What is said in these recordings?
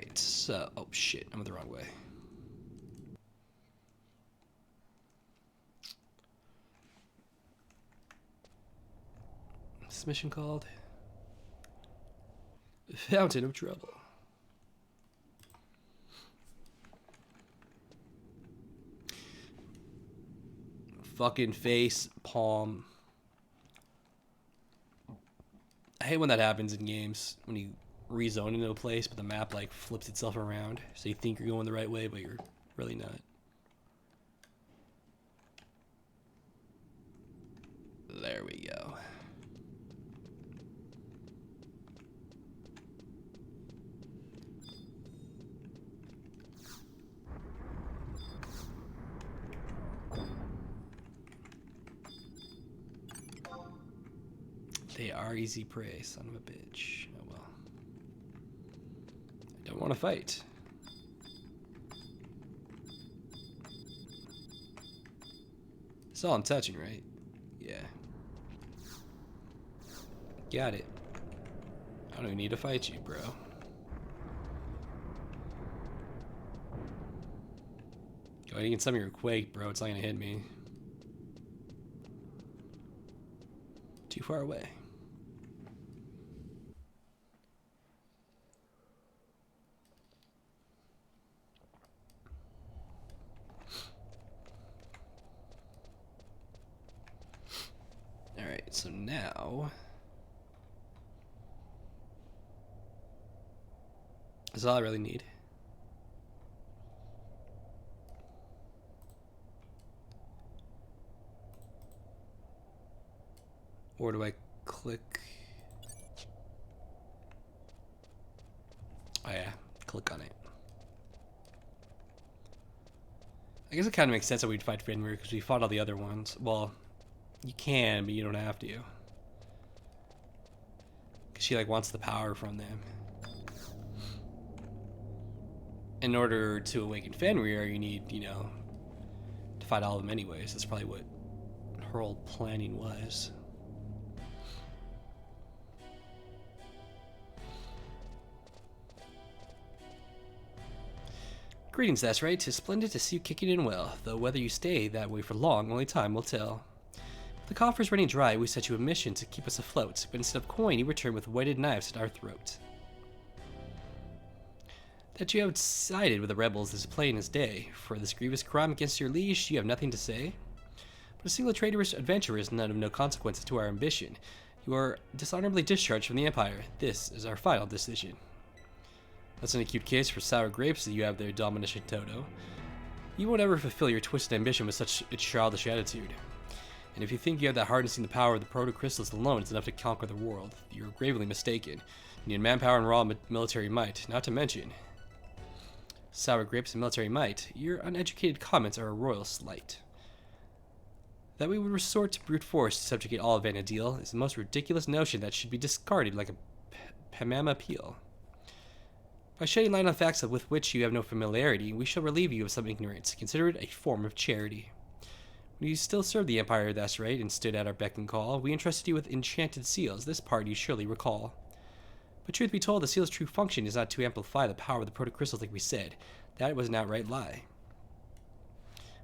Alright, so... Oh shit, I'm the wrong way. What's this mission called? Fountain of Trouble. Fucking face palm. I hate when that happens in games, when you rezone into a place but the map like flips itself around so you think you're going the right way but you're really not. There we go. They are easy prey, son of a bitch. Oh well. I don't want to fight. That's all I'm touching, right? Yeah. Got it. I don't even need to fight you, bro. Go ahead and get some of your quake, bro. It's not gonna hit me. Too far away. Alright, so now... That's all I really need. Or do I click? Oh yeah, click on it. I guess it kind of makes sense that we'd fight Fenrir because we fought all the other ones. Well, you can, but you don't have to. Because she like wants the power from them. In order to awaken Fenrir, you need, you know, to fight all of them anyways. That's probably what her old planning was. Greetings, that's right. 'Tis splendid to see you kicking in well, though whether you stay that way for long, only time will tell. The coffer's running dry, we set you a mission to keep us afloat, but instead of coin, you return with whetted knives at our throat. That you have sided with the rebels is plain as day. For this grievous crime against your liege, you have nothing to say. But a single traitorous adventurer is none of no consequence to our ambition. You are dishonorably discharged from the Empire. This is our final decision. That's an acute case for sour grapes that you have there, Dominus Shantotto. You won't ever fulfill your twisted ambition with such a childish attitude. And if you think you have that harnessing the power of the proto-crystals alone is enough to conquer the world, you're gravely mistaken. You need manpower and raw military might, not to mention sour grapes and military might. Your uneducated comments are a royal slight. That we would resort to brute force to subjugate all of Vanadil is the most ridiculous notion that should be discarded like a Pamama peel. By shedding light on facts with which you have no familiarity, we shall relieve you of some ignorance. Consider it a form of charity. When you still served the Empire, that's right, and stood at our beck and call, we entrusted you with enchanted seals. This part you surely recall. But truth be told, the seal's true function is not to amplify the power of the proto-crystals like we said. That was an outright lie.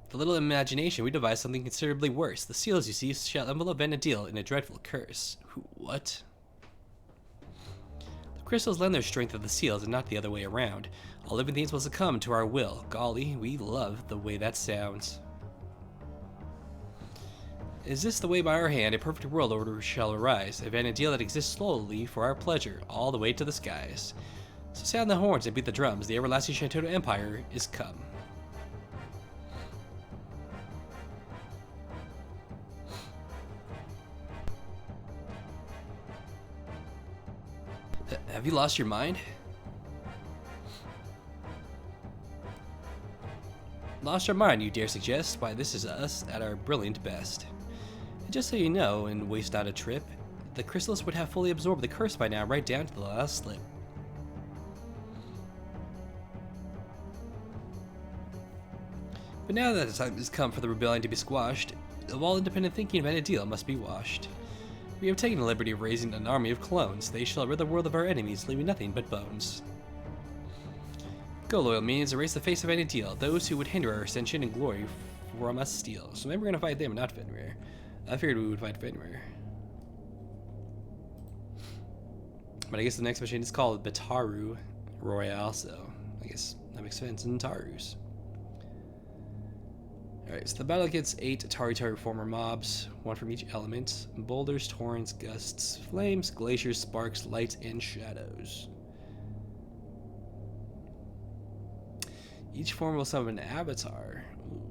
With a little imagination, we devised something considerably worse. The seals, you see, shall envelop Vanadil in a dreadful curse. What? The crystals lend their strength to the seals and not the other way around. All living things will succumb to our will. Golly, we love the way that sounds. Is this the way by our hand, a perfect world order shall arise, a Vanadil that exists slowly for our pleasure, all the way to the skies. So sound the horns and beat the drums, the everlasting Shantotto Empire is come. Have you lost your mind? Lost our mind, you dare suggest? Why, this is us at our brilliant best. Just so you know, and waste not a trip, the crystals would have fully absorbed the curse by now, right down to the last slip. But now that the time has come for the rebellion to be squashed, of all independent thinking of Vanadil must be washed. We have taken the liberty of raising an army of clones. They shall rid the world of our enemies, leaving nothing but bones. go, loyal minions. Erase the face of any deal. Those who would hinder our ascension and glory from us steal. So maybe we're gonna fight them and not Fenrir. I figured we would fight Fenrir. But I guess the next mission is called Bataru Royale, so I guess that makes sense. And Tarus. Alright, so the battle gets 8 Atari former mobs, 1 from each element. Boulders, torrents, gusts, flames, glaciers, sparks, light, and shadows. Each form will summon an avatar. Ooh.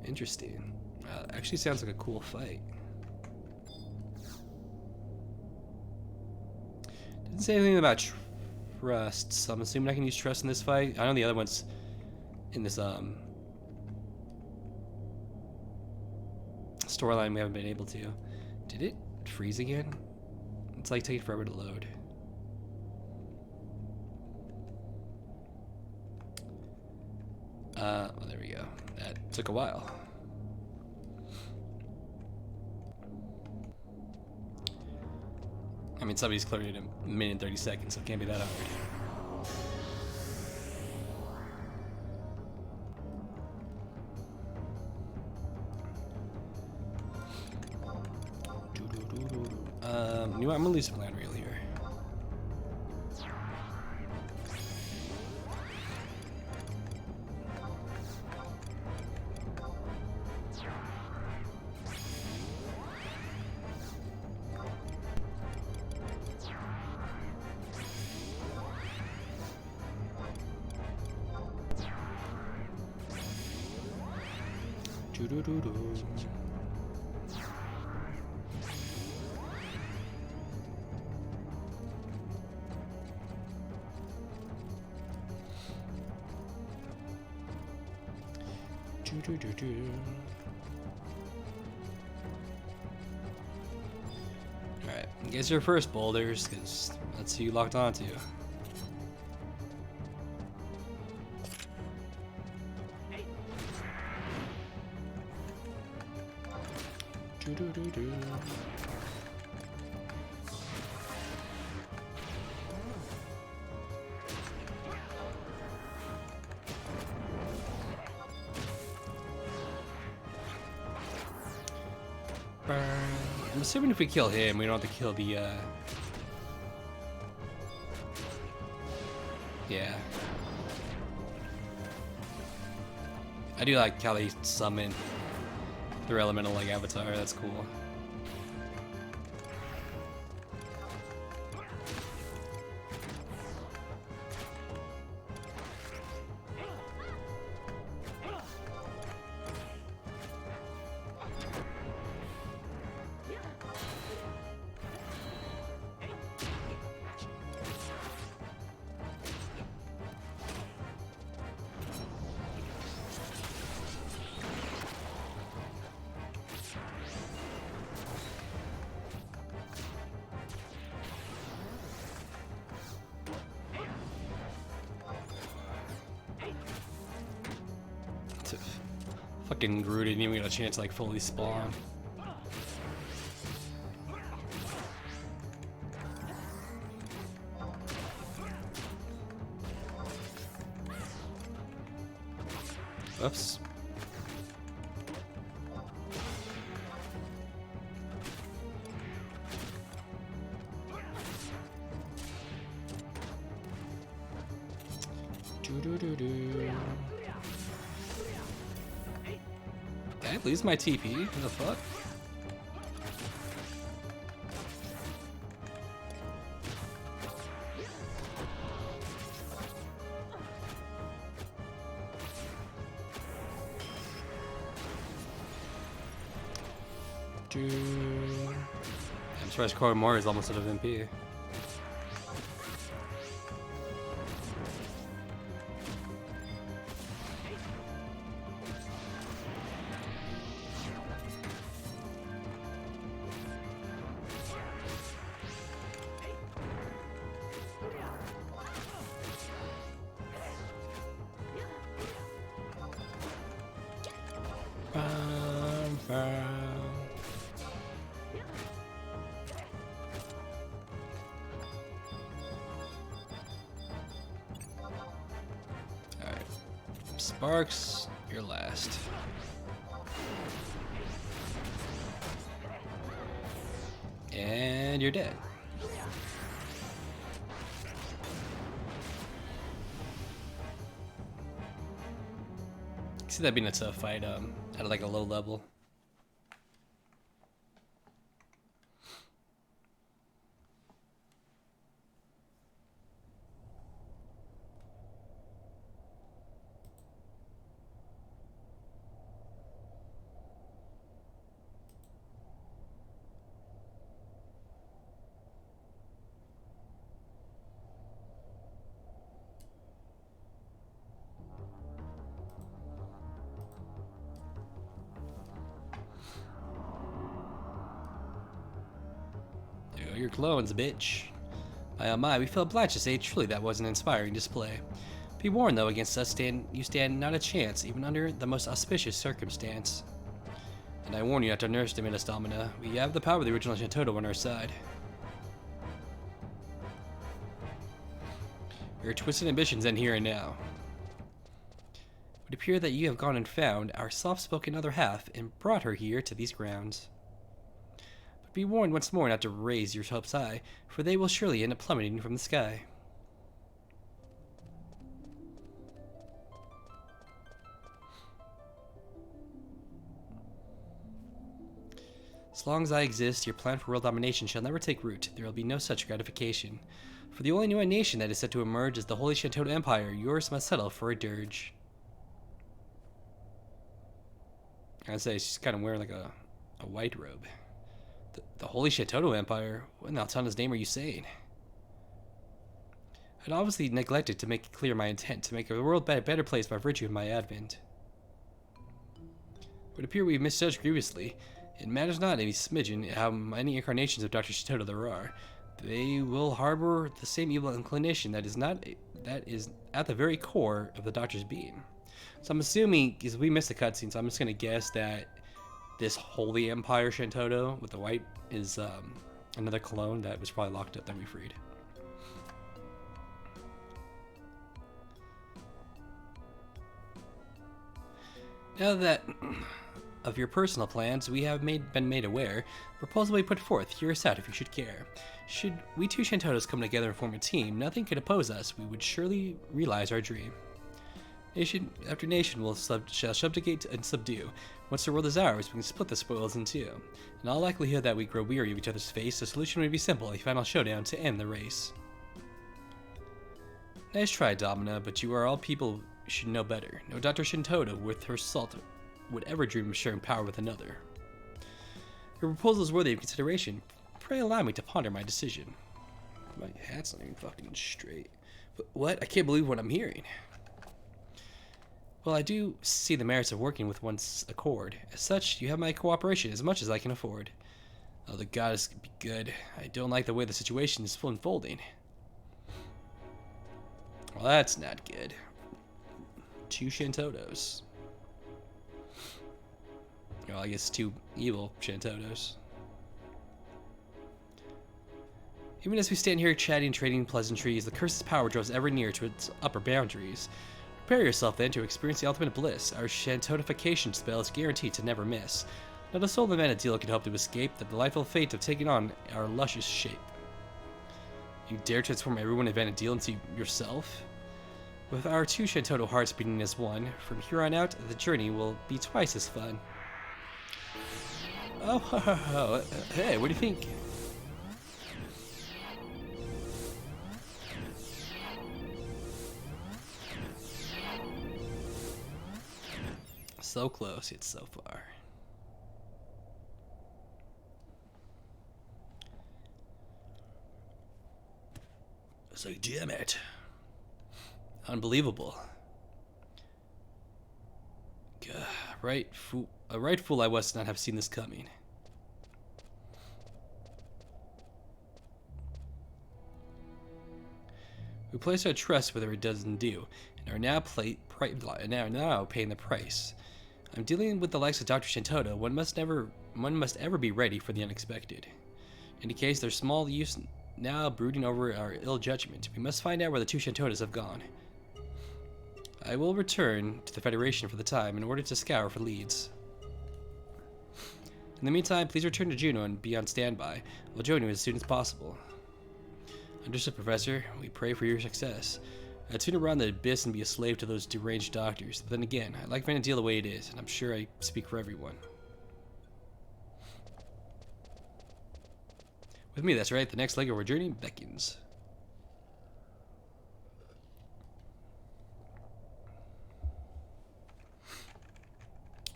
Interesting. Actually sounds like a cool fight. Didn't say anything about trust, so I'm assuming I can use trust in this fight. I know the other ones in this storyline we haven't been able to. Did it freeze again? It's like taking forever to load. Well, there we go. That took a while. I mean, somebody's cleared it in a minute and 30 seconds, so it can't be that hard. You know what? I'm gonna lose a land reel here. Alright, guess your first boulders, because that's who you locked onto. I'm assuming if we kill him, we don't have to kill the, yeah. I do like how they summon their elemental, like, avatar. That's cool. Fucking Groot didn't even get a chance to like fully spawn. Oops. Did I lose my TP? What the fuck? I'm surprised Corey Moore is almost out of MP. Sparks, you're last. And you're dead. See that being a tough fight at like a low level. Your clones, bitch. My oh my, we feel obliged to say truly that was an inspiring display. Be warned though, against us you stand not a chance, even under the most auspicious circumstance. And I warn you not to underestimate us, Domina. We have the power of the original Shantotto on our side. Your twisted ambitions end here and now. It would appear that you have gone and found our soft-spoken other half and brought her here to these grounds. Be warned once more not to raise your hopes high, for they will surely end up plummeting from the sky. As long as I exist, your plan for world domination shall never take root. There will be no such gratification. For the only new nation that is set to emerge is the Holy Shantotto Empire. Yours must settle for a dirge. I'd say she's kind of wearing like a white robe. The Holy Shantotto Empire? What in the Altana's name are you saying? I'd obviously neglected to make clear my intent to make the world a better place by virtue of my advent. It would appear we've misjudged grievously. It matters not any smidgen how many incarnations of Dr. Shantotto there are. They will harbor the same evil inclination that is at the very core of the Doctor's being. So I'm assuming, because we missed the cutscene, so I'm just going to guess that this Holy Empire Shantotto with the white is another clone that was probably locked up that we freed. Now that of your personal plans we have been made aware, the proposal we put forth, hear us out if you should care. Should we two Shantottos come together and form a team, nothing could oppose us. We would surely realize our dream. Nation after nation shall subjugate and subdue. Once the world is ours, we can split the spoils in two. In all likelihood that we grow weary of each other's face, the solution would be simple, a final showdown to end the race. Nice try, Domina, but you are all people should know better. No Dr. Shantotto with her salt would ever dream of sharing power with another. Your proposal is worthy of consideration. Pray allow me to ponder my decision. My hat's not even fucking straight. But what? I can't believe what I'm hearing. Well, I do see the merits of working with one's accord. As such, you have my cooperation as much as I can afford. Oh, the goddess be good. I don't like the way the situation is unfolding. Well, that's not good. Two Shantottos. Well, I guess two evil Shantottos. Even as we stand here chatting, trading pleasantries, the curse's power draws ever near to its upper boundaries. Prepare yourself then to experience the ultimate bliss. Our Shantottofication spell is guaranteed to never miss. Not a soul in Vanadil can hope to escape the delightful fate of taking on our luscious shape. You dare transform everyone in Vanadil into yourself? With our two Shantotto hearts beating as one, from here on out, the journey will be twice as fun. Oh, ho, ho, ho. Hey, what do you think? So close, yet so far. It's like, damn it. Unbelievable. God, a right fool I was to not have seen this coming. We place our trust whether it doesn't do, and are now paying the price. I'm dealing with the likes of Dr. Shantotto. One must ever be ready for the unexpected. In case there's small use now brooding over our ill judgment, we must find out where the two Shantottos have gone. I will return to the Federation for the time in order to scour for leads. In the meantime, please return to Juno and be on standby. We'll join you as soon as possible. Understood, Professor. We pray for your success. I'd sooner run the abyss and be a slave to those deranged doctors. But then again, I like Vanadil the way it is, and I'm sure I speak for everyone. With me, that's right. The next leg of our journey beckons.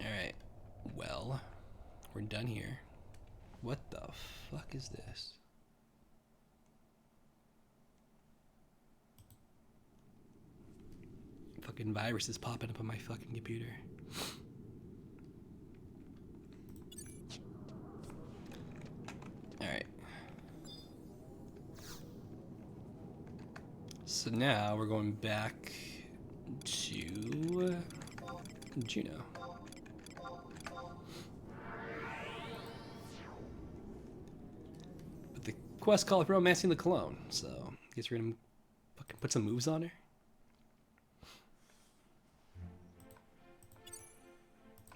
Alright. Well, we're done here. What the fuck is this? Fucking viruses popping up on my fucking computer. Alright. So now we're going back to Juno. But the quest called for romancing the clone, so I guess we're gonna fucking put some moves on her.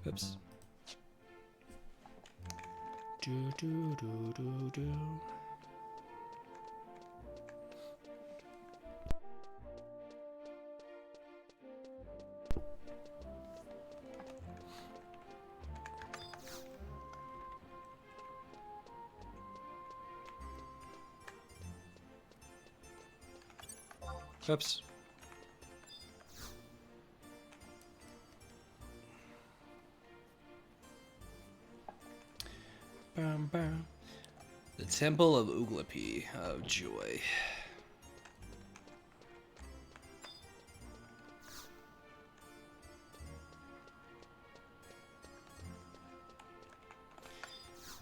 Oops. Do do do do do. Oops. Bam, bam. The Temple of Uglapi of Joy.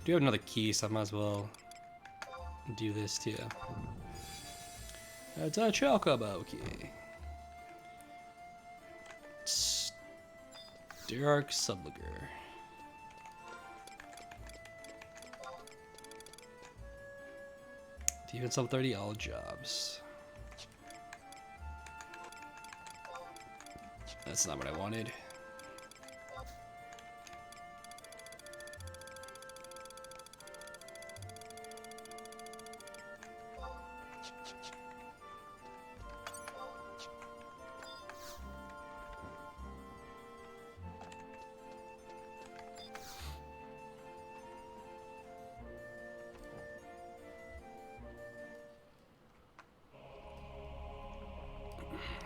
Do have another key, so I might as well do this too. It's a chocobo key. Derark Subliger. Defense level 30, all jobs. That's not what I wanted.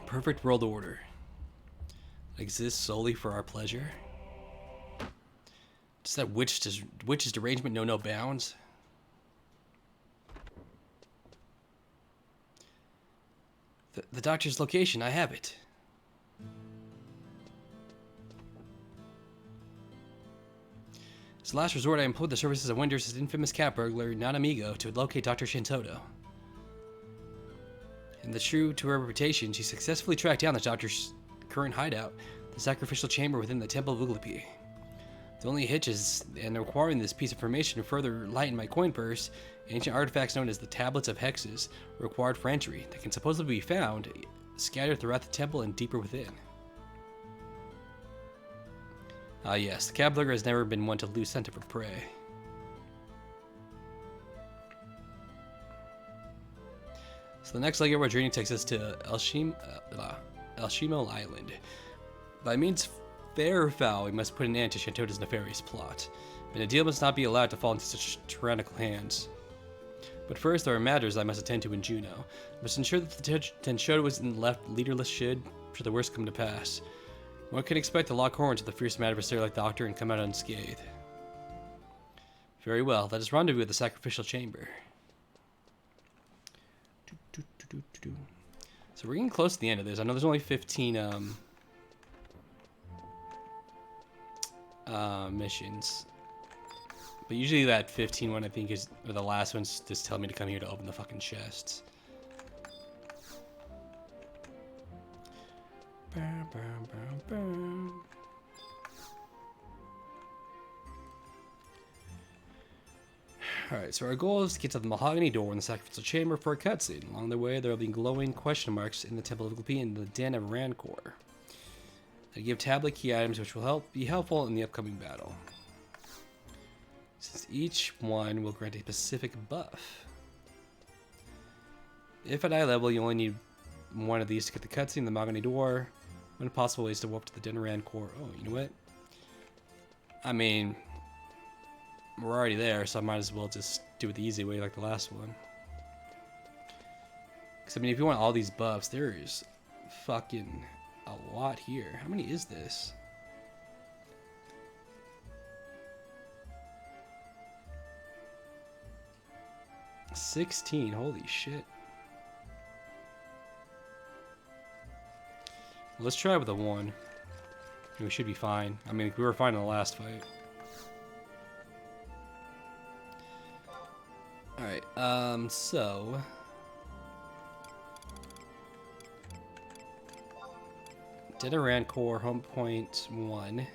Perfect world order. It exists solely for our pleasure. Does that witch's derangement know no bounds? The doctor's location, I have it. As a last resort, I employed the services of Winders' infamous cat burglar, Non-Amigo, to locate Dr. Shantotto. And true to her reputation, she successfully tracked down the doctor's current hideout, the sacrificial chamber within the Temple of Uglapi. The only hitch is in acquiring this piece of information to further lighten my coin purse. Ancient artifacts known as the Tablets of Hexes required for entry that can supposedly be found scattered throughout the temple and deeper within. Ah yes, the cat burglar has never been one to lose scent of her prey. So the next leg of our journey takes us to Elshimo Island. By means fair or foul, we must put an end to Shantotto's nefarious plot. Vanadil must not be allowed to fall into such tyrannical hands. But first, there are matters I must attend to in Juno. I must ensure that the Shantotto isn't left leaderless should the worst come to pass. One can expect to lock horns with a fearsome adversary like the Doctor and come out unscathed. Very well, let us rendezvous at the sacrificial chamber. So we're getting close to the end of this. I know there's only 15 missions, but usually that 15 one I think is, or the last one's just telling me to come here to open the fucking chests. Alright, so our goal is to get to the mahogany door in the sacrificial chamber for a cutscene. Along the way, there will be glowing question marks in the Temple of Uglapi and the Den of Rancor. I give tablet key items which will be helpful in the upcoming battle. Since each one will grant a specific buff. If at eye level, you only need one of these to get the cutscene, the Mahogany Door. One possible way is to warp to the Deneran core. Oh, you know what? I mean, we're already there, so I might as well just do it the easy way like the last one. Because, I mean, if you want all these buffs, there's fucking a lot here. How many is this? $16. Holy shit. Let's try with a 1. We should be fine. I mean, we were fine in the last fight. Alright, so... Deneran core, home point 1.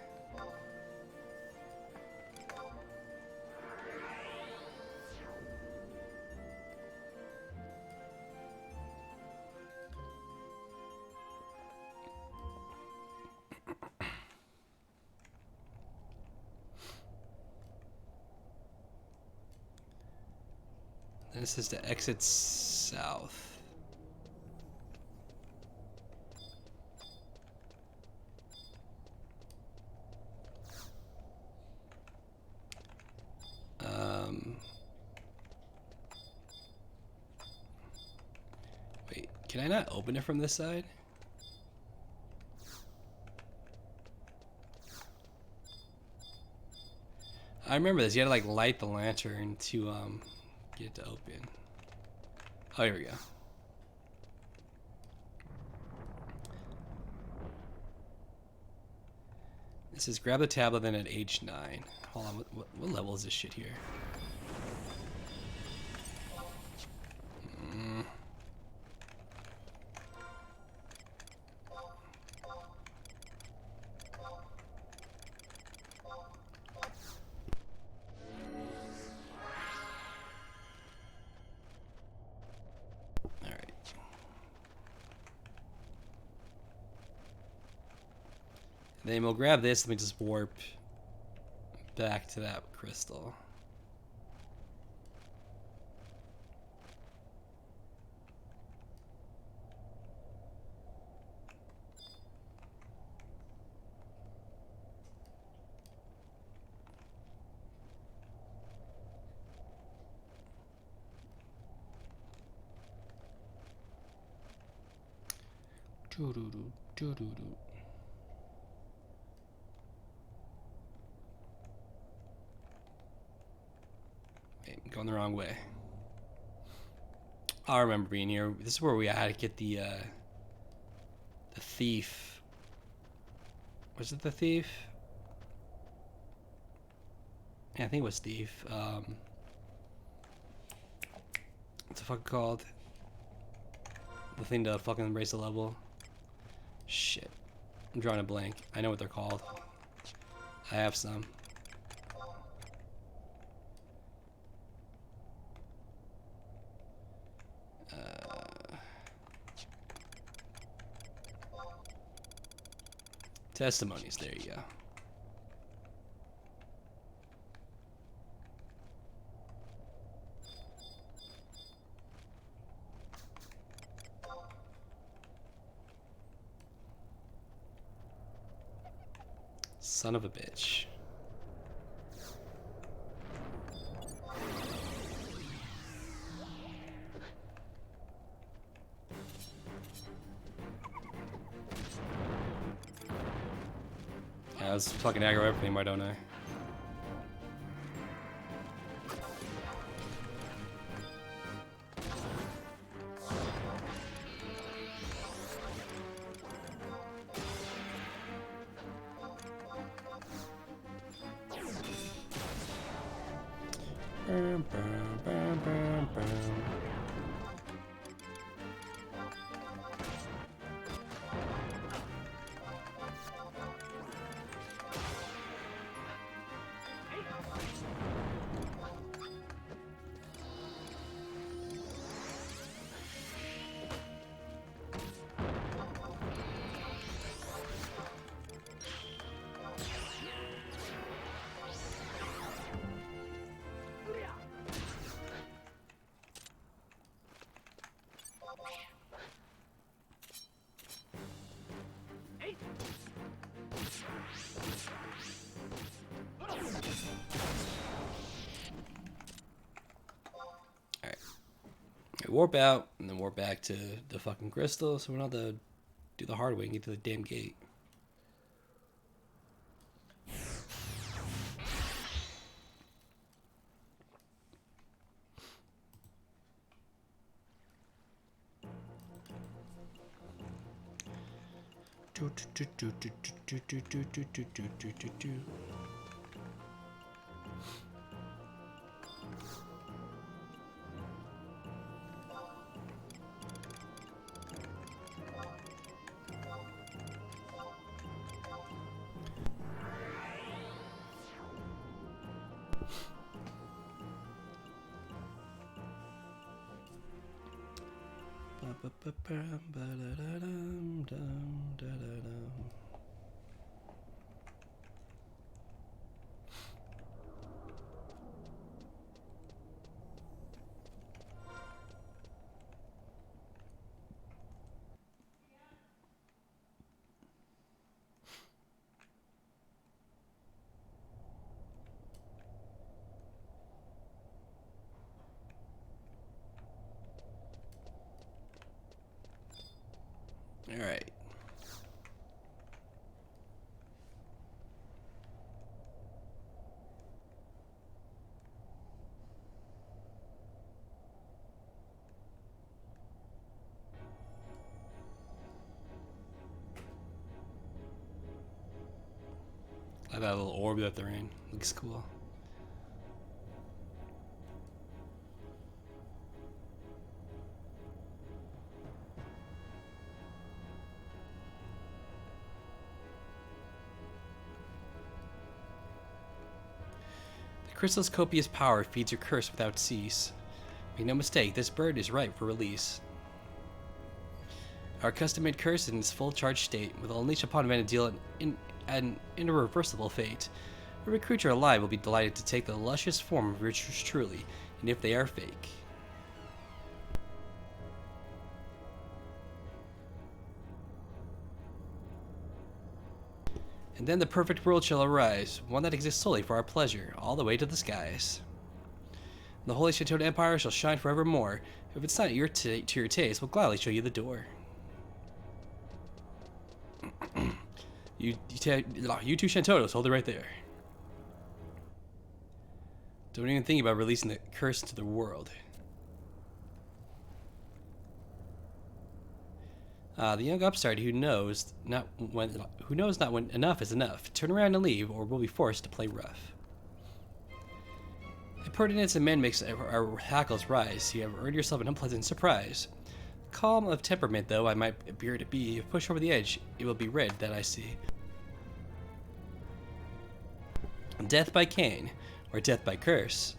This is to exit south. Wait, can I not open it from this side? I remember this. You had to like light the lantern to get it to open. Oh, here we go. This is grab the tablet then at age 9. Hold on, what level is this shit here? Then we'll grab this and we just warp back to that crystal. Doo-doo-doo, doo-doo-doo. Going the wrong way. I remember being here. This is where we had to get the thief. Was it the thief? Yeah, I think it was thief. What's the fuck called? The thing to fucking raise the level. Shit. I'm drawing a blank. I know what they're called. I have some. Testimonies, there you go. Son of a bitch. I was fucking aggro everything, why don't I? Bam, bam, bam, bam, bam. Alright. Warp out, and then warp back to the fucking crystal, so we don't have to do the hard way and get to the damn gate. All right. I have that little orb that they're in. Looks cool. The crystal's copious power feeds your curse without cease. Make no mistake, this bird is ripe for release. Our custom-made curse in its full charged state will unleash upon men and deal an irreversible fate. Every creature alive will be delighted to take the luscious form of riches truly, and if they are fake. And then the perfect world shall arise, one that exists solely for our pleasure, all the way to the skies. The holy Shantotto Empire shall shine forevermore. If it's not to your taste, we'll gladly show you the door. You two Shantottos, hold it right there. Don't even think about releasing the curse into the world. The young upstart who knows not when enough is enough. Turn around and leave, or we'll be forced to play rough. Impertinence in men makes our hackles rise. You have earned yourself an unpleasant surprise. Calm of temperament, though I might appear to be, if pushed over the edge, it will be red that I see. Death by cane, or death by curse.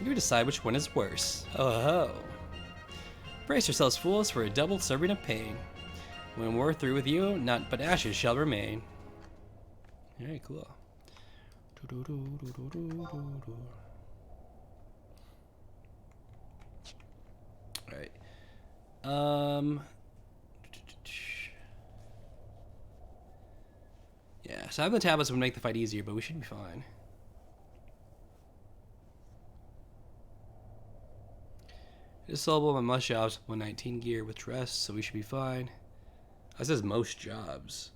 You decide which one is worse. Oh ho! Brace yourselves, fools, for a double serving of pain. When we're through with you, none but ashes shall remain. Very cool. Alright. Yeah, so having the tablets would make the fight easier, but we should be fine. It is sellable by most jobs, 119 gear with dress, so we should be fine. That says most jobs.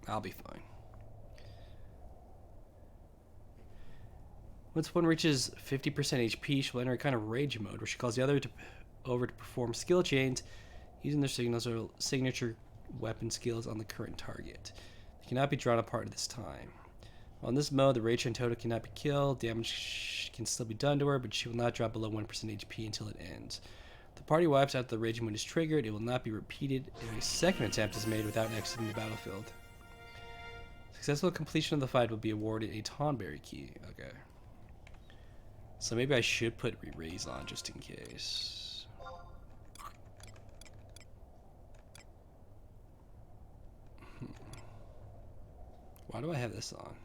I'll be fine. Once one reaches 50% HP, she'll enter a kind of rage mode, where she calls the other over to perform skill chains using their signals or signature weapon skills on the current target. They cannot be drawn apart at this time. While in this mode, the Rage Shantotto cannot be killed. Damage can still be done to her, but she will not drop below 1% HP until it ends. If the party wipes after the Rage mode is triggered, it will not be repeated if a second attempt is made without exiting the battlefield. Successful completion of the fight will be awarded a Tonberry key. Okay. So maybe I should put Re-Raise on just in case. Why do I have this on?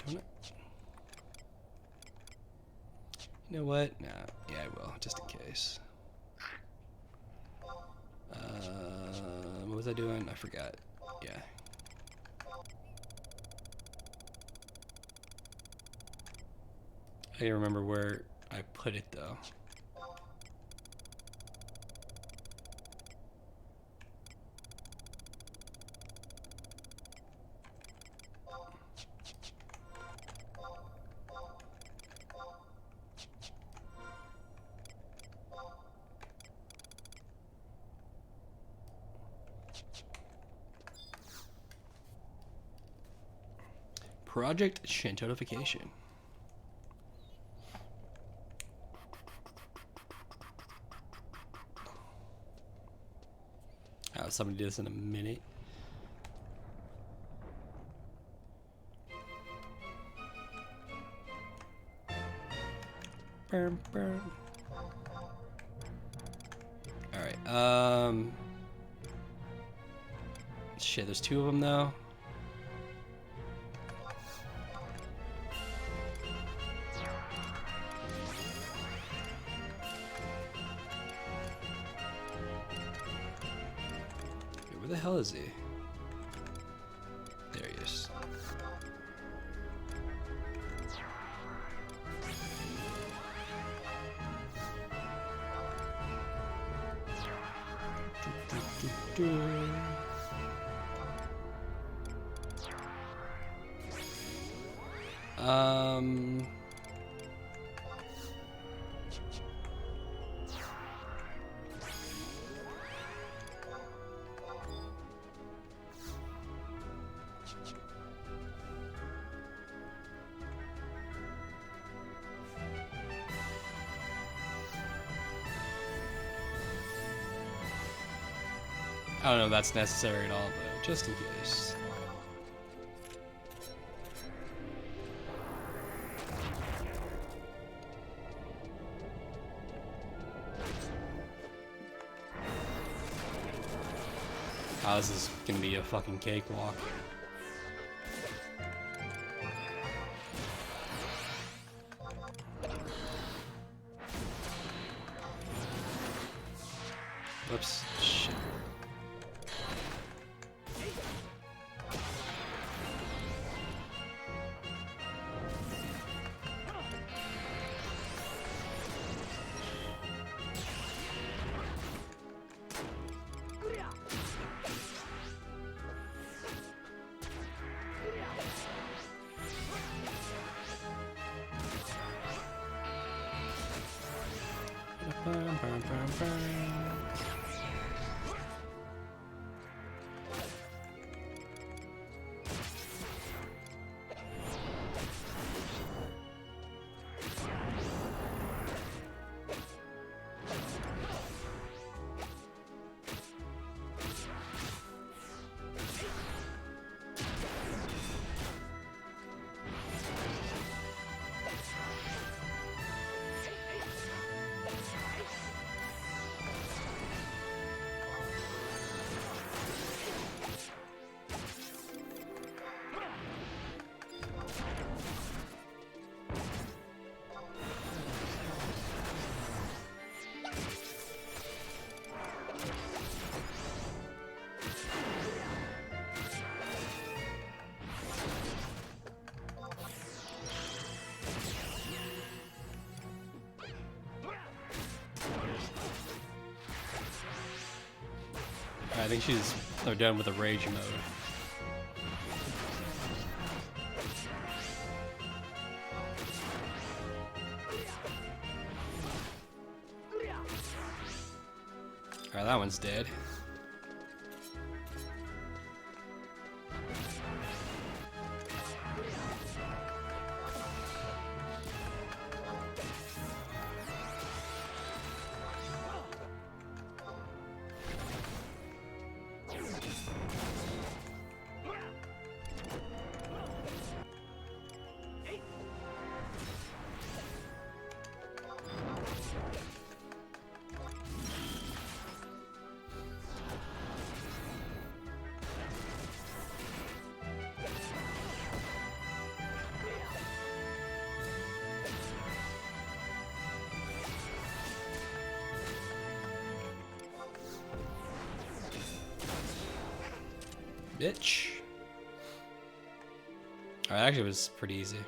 Don't I? You know what? Nah, yeah, I will, just in case. What was I doing? I forgot. Yeah. I can't remember where I put it though. Project Shantottofication. I'll have somebody do this in a minute. Alright, shit, there's two of them though. Where the hell is he? There he is. I don't know if that's necessary at all, but just in case. Oh, this is gonna be a fucking cakewalk. Whoops. Shit. I think they're done with the rage mode. Alright, that one's dead. Bitch. Alright, actually it was pretty easy.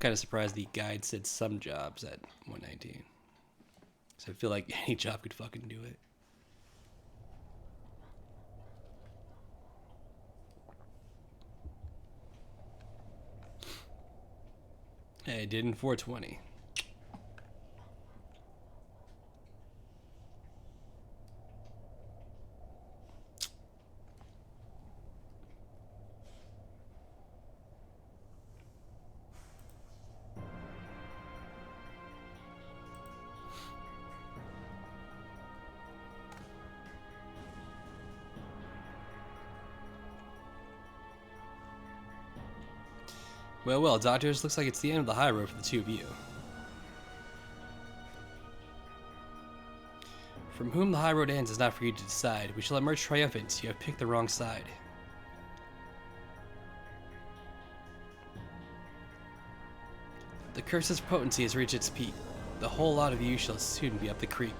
kind of surprised the guide said some jobs at 119. So I feel like any job could fucking do it. Hey, it did in 420. Well, doctors, looks like it's the end of the high road for the two of you. From whom the high road ends is not for you to decide. We shall emerge triumphant. You have picked the wrong side. The curse's potency has reached its peak. The whole lot of you shall soon be up the creek.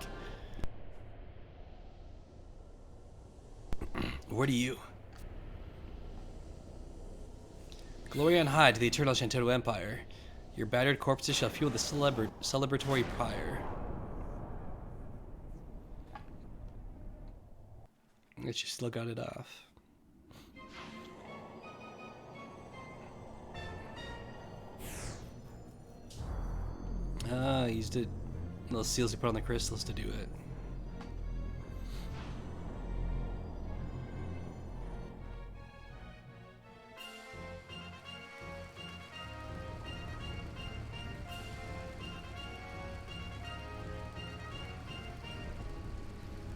Where do you? Glory on high to the eternal Shantotto Empire. Your battered corpses shall fuel the celebratory pyre. I guess you still got it off. Ah, used it. Those seals you put on the crystals to do it.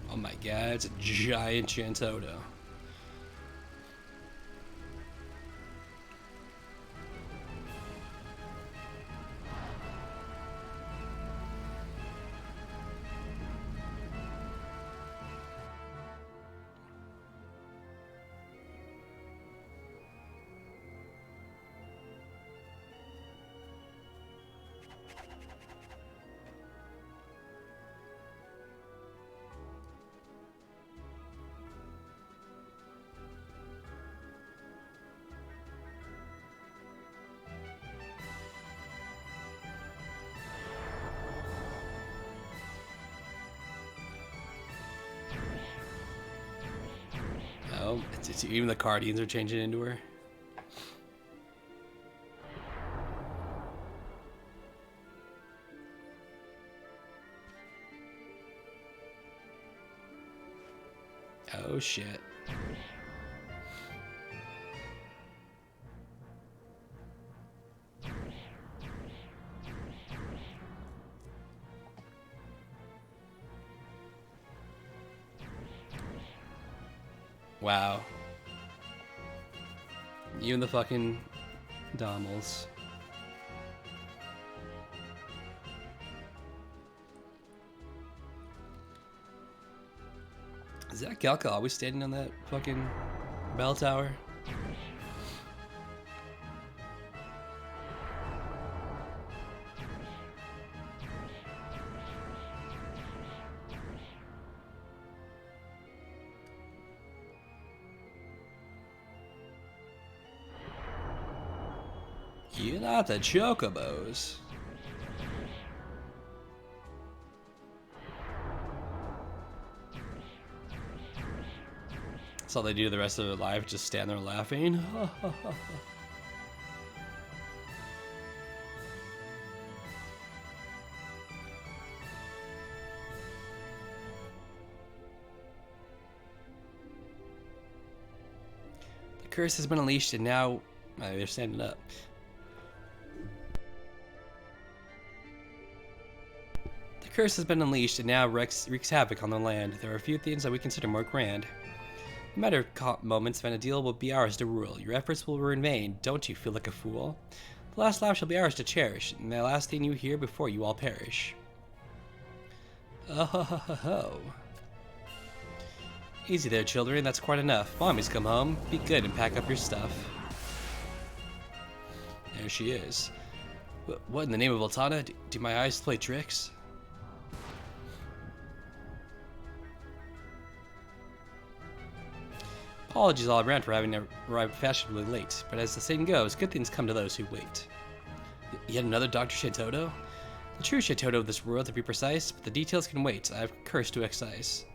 Oh my god, it's a giant Shantotto. Oh, even the Guardians are changing into her. Oh shit. Wow. You and the fucking Dommels. Is that Galka always standing on that fucking bell tower? You're not the chocobos. That's all they do the rest of their life, just stand there laughing. The curse has been unleashed and now they're standing up. The curse has been unleashed and now wreaks havoc on the land. There are a few things that we consider more grand. No matter moments, Vanadil will be ours to rule. Your efforts will be in vain. Don't you feel like a fool? The last laugh shall be ours to cherish, and the last thing you hear before you all perish. Oh ho ho ho ho. Easy there, children. That's quite enough. Mommy's come home. Be good and pack up your stuff. There she is. What in the name of Voltana? Do my eyes play tricks? Apologies all around for having arrived fashionably late, but as the saying goes, good things come to those who wait. Yet another Dr. Shantotto? The true Shantotto of this world, to be precise, but the details can wait. I have cursed to excise.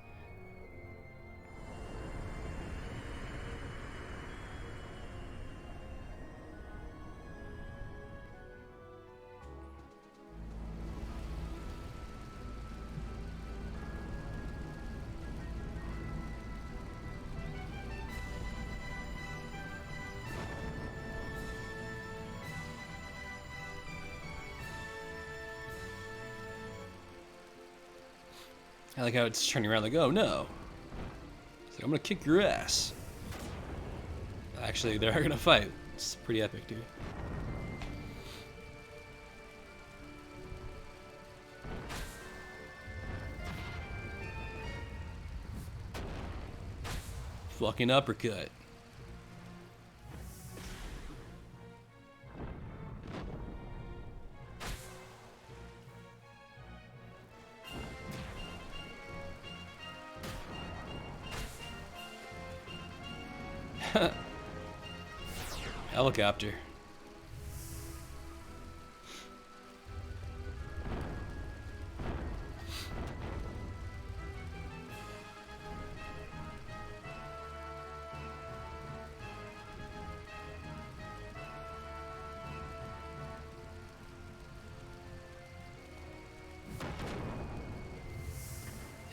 I like how it's turning around like, oh no. It's like, I'm gonna kick your ass. Actually, they are gonna fight. It's pretty epic, dude. Fucking uppercut. Helicopter.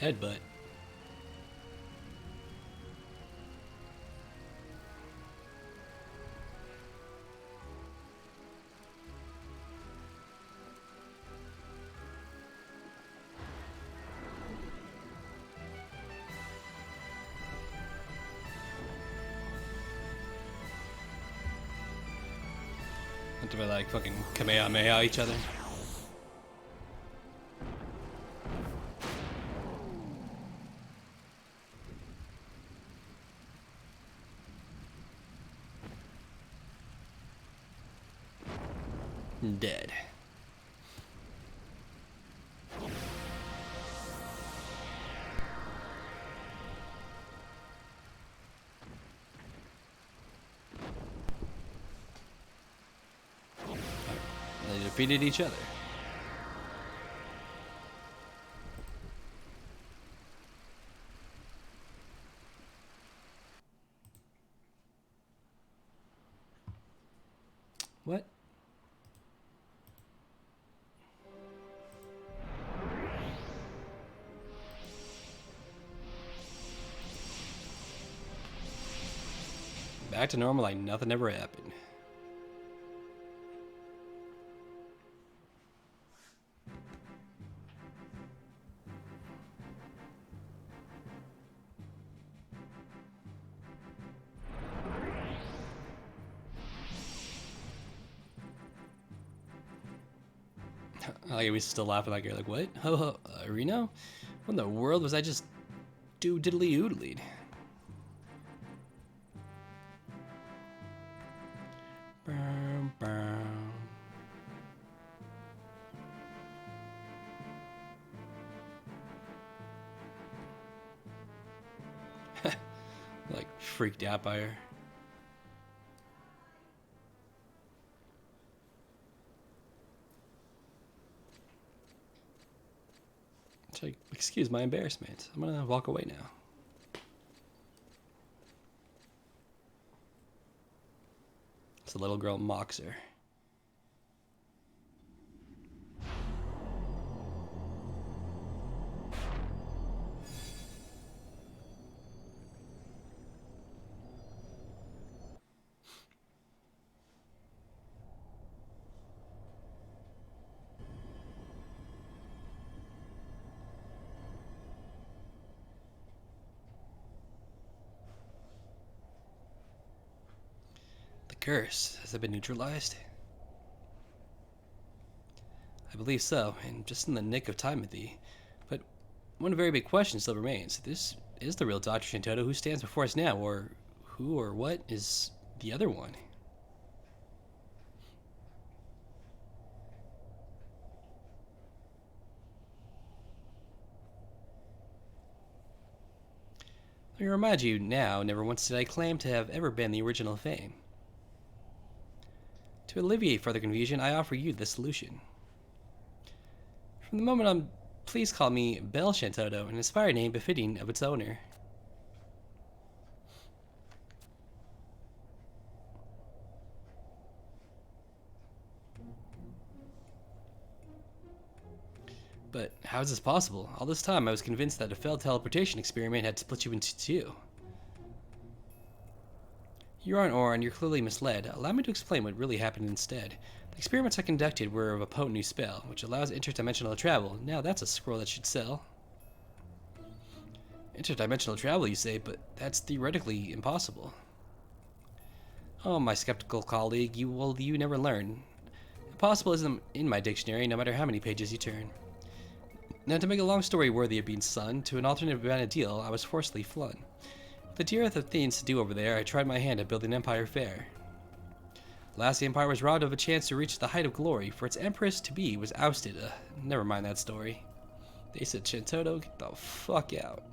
Headbutt. Do they like fucking Kamehameha each other? Dead. They defeated each other. What? Back to normal like nothing ever happened. Like we still laughing like you're like, what? Ho ho, Reno? What in the world was I just do diddly oodlied? Bum, bum. Like freaked out by her. It's like, excuse my embarrassment. I'm gonna walk away now. It's a little girl mocks her. Curse, has it been neutralized? I believe so, and just in the nick of time with thee. But one very big question still remains. This is the real Dr. Shantotto who stands before us now, or who or what is the other one? Let me remind you now, never once did I claim to have ever been the original Fame. To To alleviate further confusion, I offer you the solution. From the moment on, please call me Belle Shantotto, an inspired name befitting of its owner. But how is this possible? All this time I was convinced that a failed teleportation experiment had split you into two. You're on Oron, you're clearly misled. Allow me to explain what really happened instead. The experiments I conducted were of a potent new spell, which allows interdimensional travel. Now that's a scroll that should sell. Interdimensional travel, you say, but that's theoretically impossible. Oh, my skeptical colleague, you never learn. Impossible isn't in my dictionary, no matter how many pages you turn. Now, to make a long story worthy of being spun, to an alternate ideal, I was forcibly flung. With the dearth of things to do over there, I tried my hand at building empire fair. Last, the empire was robbed of a chance to reach the height of glory, for its empress-to-be was ousted. Never mind that story. They said, Shantotto, get the fuck out.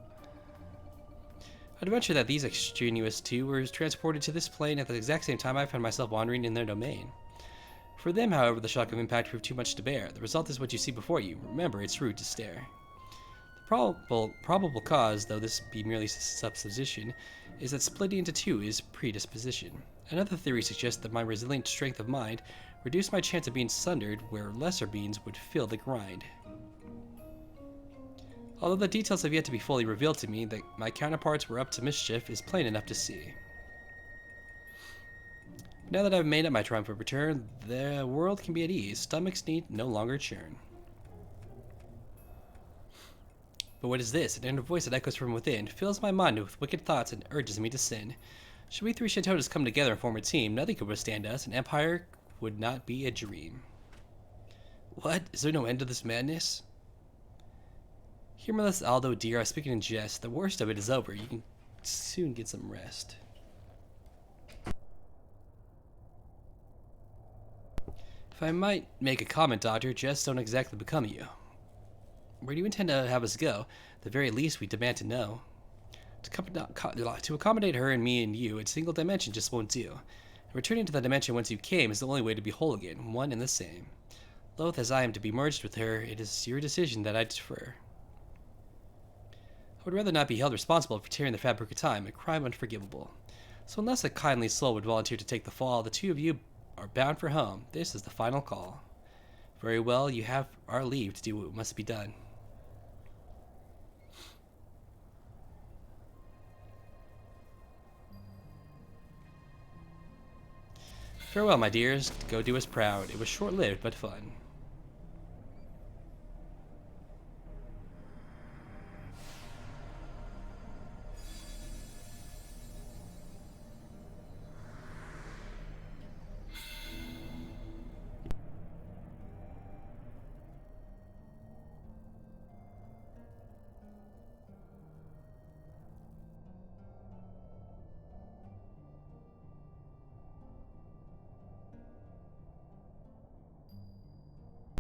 I'd venture that these extraneous two were transported to this plane at the exact same time I found myself wandering in their domain. For them, however, the shock of impact proved too much to bear. The result is what you see before you. Remember, it's rude to stare. The probable cause, though this be merely supposition, is that splitting into two is predisposition. Another theory suggests that my resilient strength of mind reduced my chance of being sundered where lesser beings would fill the grind. Although the details have yet to be fully revealed to me, that my counterparts were up to mischief is plain enough to see. Now that I've made up my triumphant return, the world can be at ease. Stomachs need no longer churn. But what is this? An inner voice that echoes from within, fills my mind with wicked thoughts and urges me to sin. Should we three Shantottos come together and form a team, nothing could withstand us. An empire would not be a dream. What? Is there no end to this madness? Humorless Aldo, dear, I was speaking in jest. The worst of it is over. You can soon get some rest. If I might make a comment, Doctor, jests don't exactly become you. Where do you intend to have us go? At the very least, we demand to know. To accommodate her and me and you, a single dimension just won't do. And returning to the dimension whence you came is the only way to be whole again, one and the same. Loath as I am to be merged with her, it is your decision that I defer. I would rather not be held responsible for tearing the fabric of time, a crime unforgivable. So unless a kindly soul would volunteer to take the fall, the two of you are bound for home. This is the final call. Very well, you have our leave to do what must be done. Farewell, my dears. Go do us proud. It was short-lived, but fun.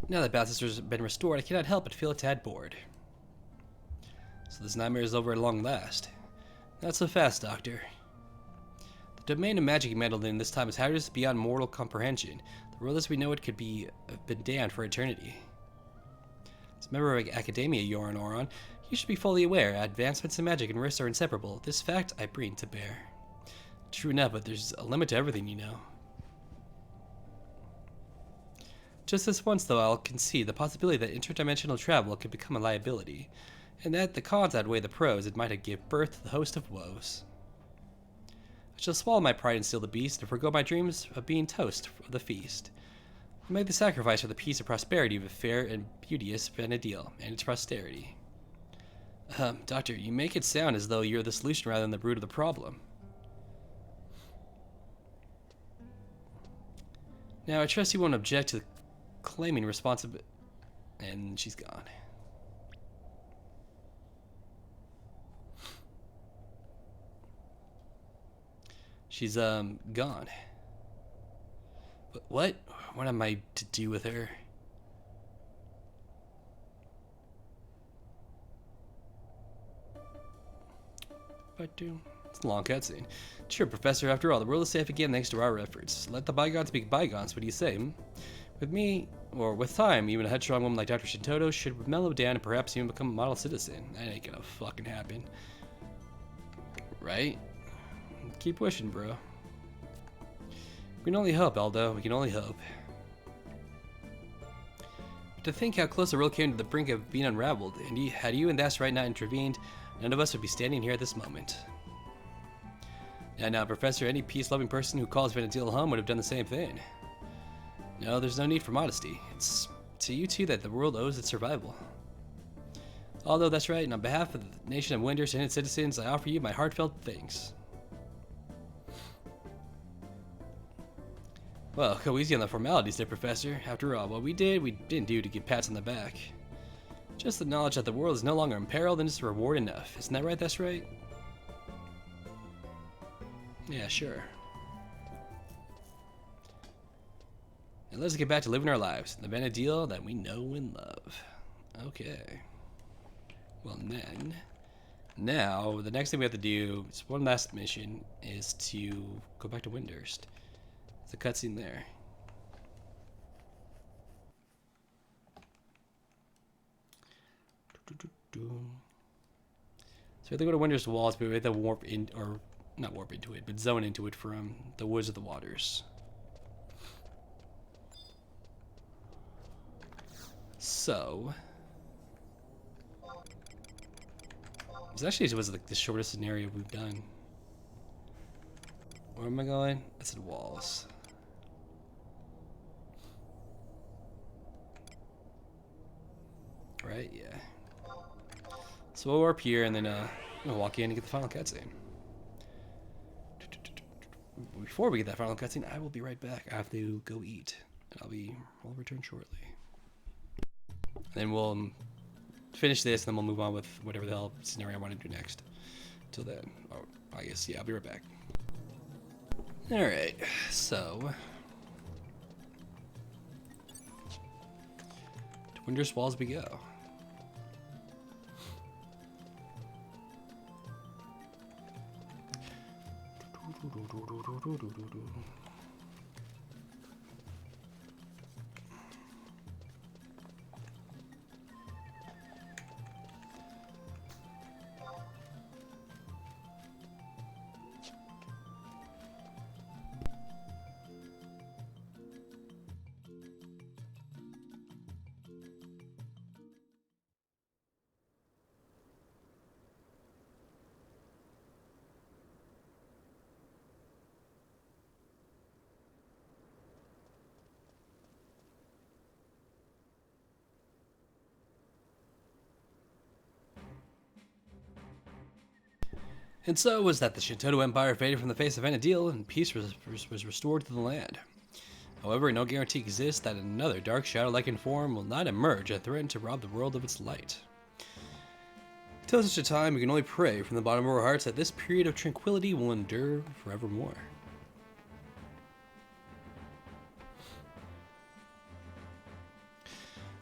Now that balance has been restored, I cannot help but feel a tad bored. So this nightmare is over at long last. Not so fast, Doctor. The domain of magic you meddled in this time is hazardous beyond mortal comprehension. The world as we know it could have been damned for eternity. As a member of Academia Oron, you should be fully aware advancements in magic and risks are inseparable. This fact I bring to bear. True enough, but there's a limit to everything, you know. Just this once, though, I'll concede the possibility that interdimensional travel could become a liability, and that the cons outweigh the pros it might have give birth to the host of woes. I shall swallow my pride and steal the beast, and forego my dreams of being toast of the feast. I'll make the sacrifice for the peace and prosperity of a fair and beauteous Vanadil, and its posterity. Doctor, you make it sound as though you're the solution rather than the root of the problem. Now, I trust you won't object to claiming responsibility. And she's gone. She's gone. But what? What am I to do with her? But It's a long cutscene. Sure, Professor, after all, the world is safe again thanks to our efforts. Let the bygones be bygones, what do you say? With me, or with time, even a headstrong woman like Dr. Shantotto should mellow down and perhaps even become a model citizen. That ain't gonna fucking happen. Right? Keep pushing, bro. We can only hope, Aldo. We can only hope. To think how close the world came to the brink of being unraveled, and had you and that's right not intervened, none of us would be standing here at this moment. Now, Professor, any peace-loving person who calls Venezuela home would have done the same thing. No, there's no need for modesty. It's to you two that the world owes its survival. Although that's right, and on behalf of the nation of Winders and its citizens, I offer you my heartfelt thanks. Well, go easy on the formalities there, Professor. After all, what we didn't do to get pats on the back. Just the knowledge that the world is no longer in peril, then it's a reward enough. Isn't that right? That's right? Yeah, sure. And let's get back to living our lives. The Benadeel that we know and love. Okay. Well then, now the next thing we have to do is one last mission is to go back to Windhurst. There's a cutscene there. So we have to go to Windhurst Walls, but we have to warp in, or not warp into it, but zone into it from the Woods of the Waters. So this actually was like the shortest scenario we've done. Where am I going? That's the walls. Right, yeah. So we'll warp here and then we'll walk in and get the final cutscene. Before we get that final cutscene, I will be right back. I have to go eat, and I'll return shortly. And then we'll finish this, and then we'll move on with whatever the hell scenario I want to do next. Till then, oh, I guess yeah, I'll be right back. All right, so to Windhurst Walls we go. And so it was that the Shantotto Empire faded from the face of Vana'diel, and peace was restored to the land. However, no guarantee exists that another dark shadow-like form will not emerge and threaten to rob the world of its light. Till such a time, we can only pray from the bottom of our hearts that this period of tranquility will endure forevermore.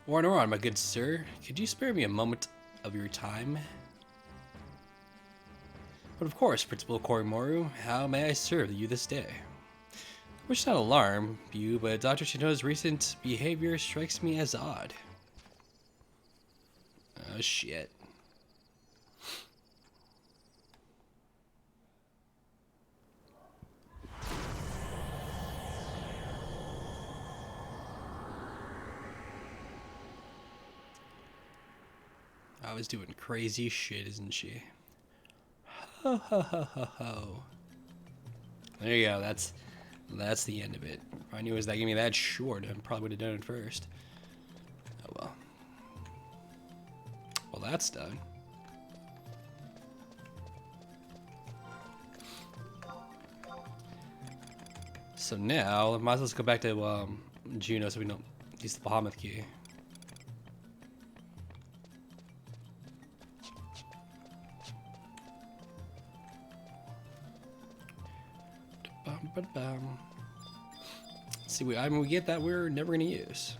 Oran, my good sir, could you spare me a moment of your time? But of course, Principal Korimoru, how may I serve you this day? I wish not alarm you, but Dr. Shino's recent behavior strikes me as odd. Oh shit. I was doing crazy shit, isn't she? Ho ho ho ho ho. There you go, that's the end of it. If I knew it was that gave me that short, I probably would have done it first. Oh well. Well, that's done. So now, might as well go back to Juno so we don't use the Bahamut key. See, we get that we're never gonna use.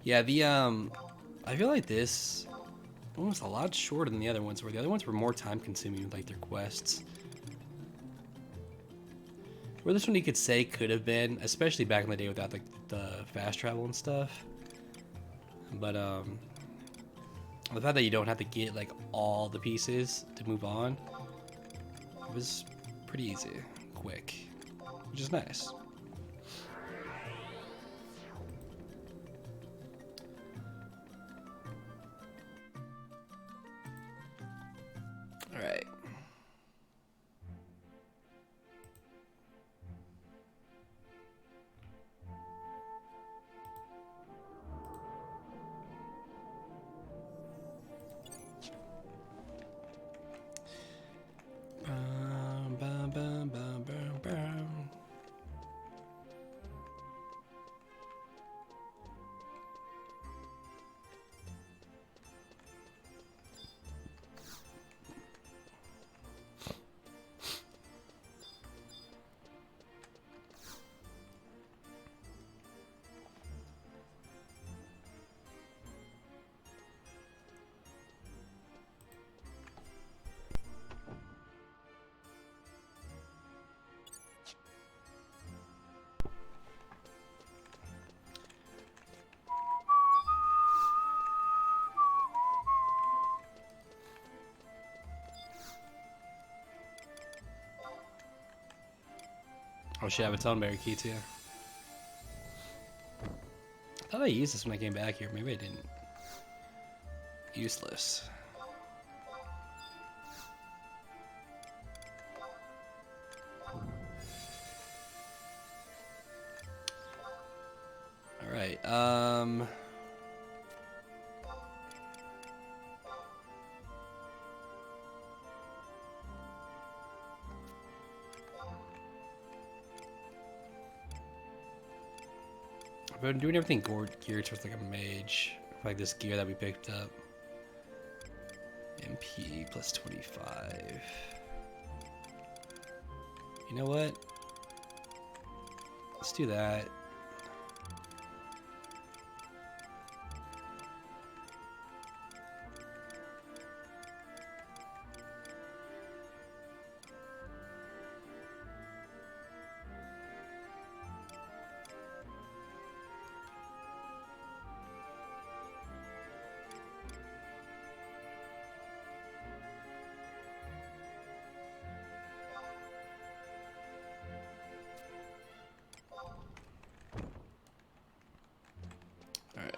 Yeah, I feel like this almost a lot shorter than the other ones, where the other ones were more time consuming with like their quests. Where this one you could say could have been, especially back in the day without the fast travel and stuff. But the fact that you don't have to get like all the pieces to move on, it was pretty easy, quick, which is nice. All right. Bum, bum, bum, bum, bum. Oh shit, I have its own berry key too. I thought I used this when I came back here. Maybe I didn't. Useless. Alright, I've been doing everything geared towards like a mage. Like this gear that we picked up. MP plus 25. You know what? Let's do that. Alright.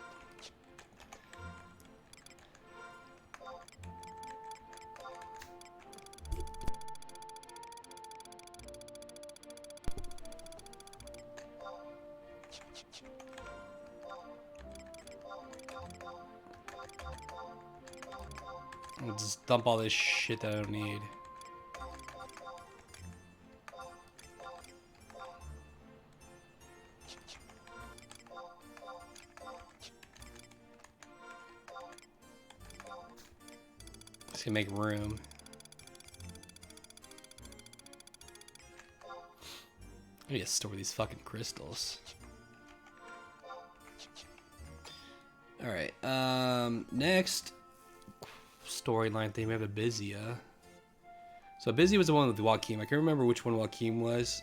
I'll just dump all this shit that I don't need. Just gonna make room. I need to store these fucking crystals. Alright, next storyline thing, we have Abizia. So Abizia was the one with Joaquin. I can't remember which one Joaquin was.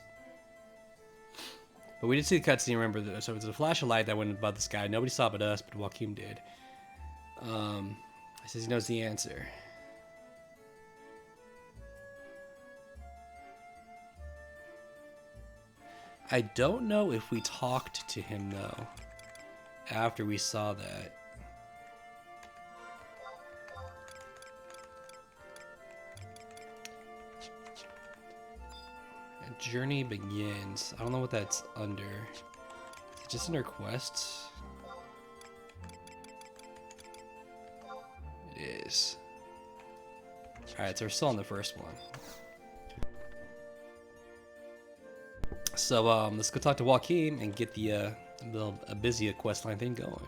But we did see the cutscene, remember that. So it was a flash of light that went above the sky. Nobody saw but us, but Joaquin did. He says he knows the answer. I don't know if we talked to him though after we saw that. A journey begins. I don't know what that's under. Is it just under quests? It is. Alright, so we're still on the first one. So let's go talk to Joaquin and get the Abizia questline thing going.